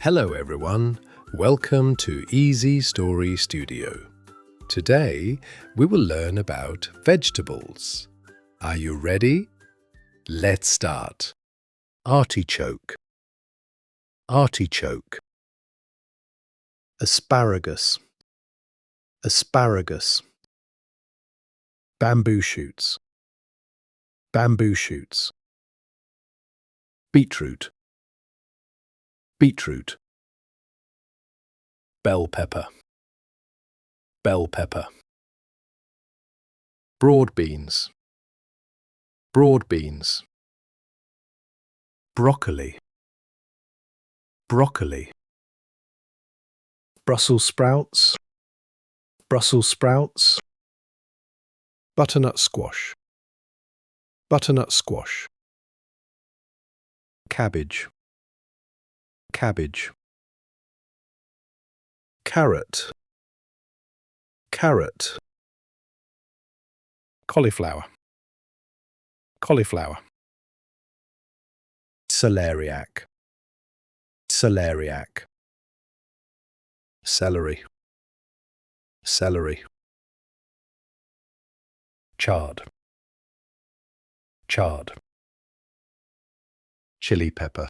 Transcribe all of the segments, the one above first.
Hello everyone, welcome to Easy Story Studio. Today we will learn about vegetables. Are you ready? Let's start. Artichoke, artichoke. Asparagus, asparagus. Bamboo shoots, bamboo shoots. Beetroot, beetroot. Bell pepper, bell pepper. Broad beans, broad beans. Broccoli, broccoli. Brussels sprouts, Brussels sprouts. Butternut squash, butternut squash. Cabbage, cabbage. Carrot, carrot. Cauliflower, cauliflower. Celeriac, celeriac. Celery, celery. Chard, chard. Chili pepper,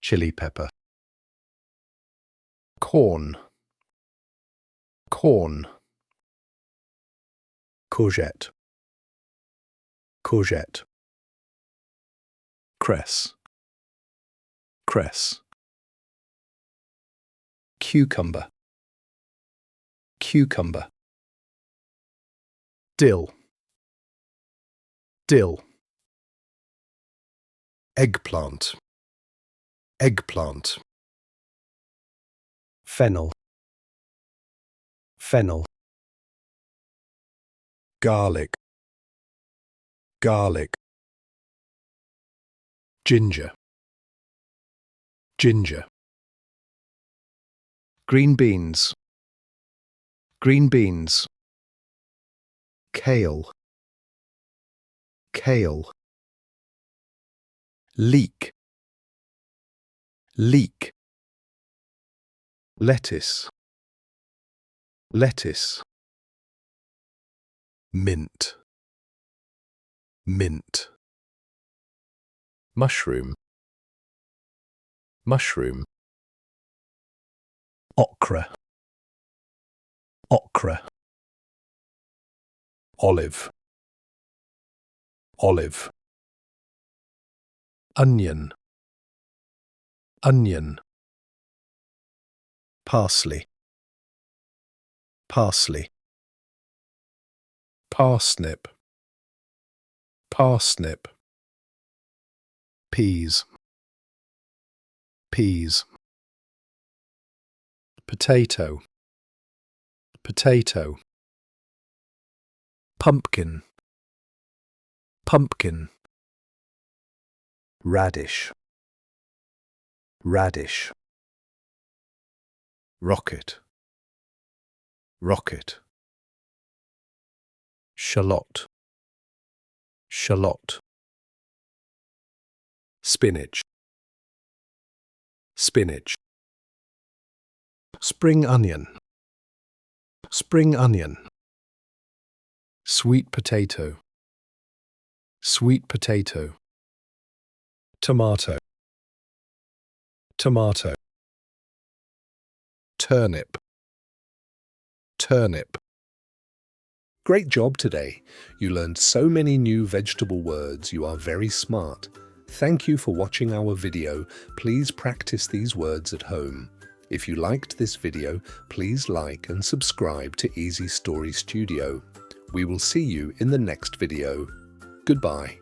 chili pepper. Corn, corn. Courgette, courgette. Cress, cress. Cucumber, cucumber. Dill, dill. Eggplant, eggplant. Fennel, fennel. Garlic, garlic. Ginger, ginger. Green beans, green beans. Kale, kale. Leek, leek. Lettuce, lettuce. Mint, mint. Mushroom, mushroom. Okra, okra. Olive, olive. Onion, onion. Parsley, parsley. Parsnip, parsnip. Peas, peas. Potato, potato. Pumpkin, pumpkin. Radish, radish. Rocket, rocket. Shallot, shallot. Spinach, spinach. Spring onion, spring onion. Sweet potato, sweet potato. Tomato, tomato. Turnip, turnip. Great job today. You learned so many new vegetable words. You are very smart. Thank you for watching our video. Please practice these words at home. If you liked this video, please like and subscribe to Easy Story Studio. We will see you in the next video. Goodbye.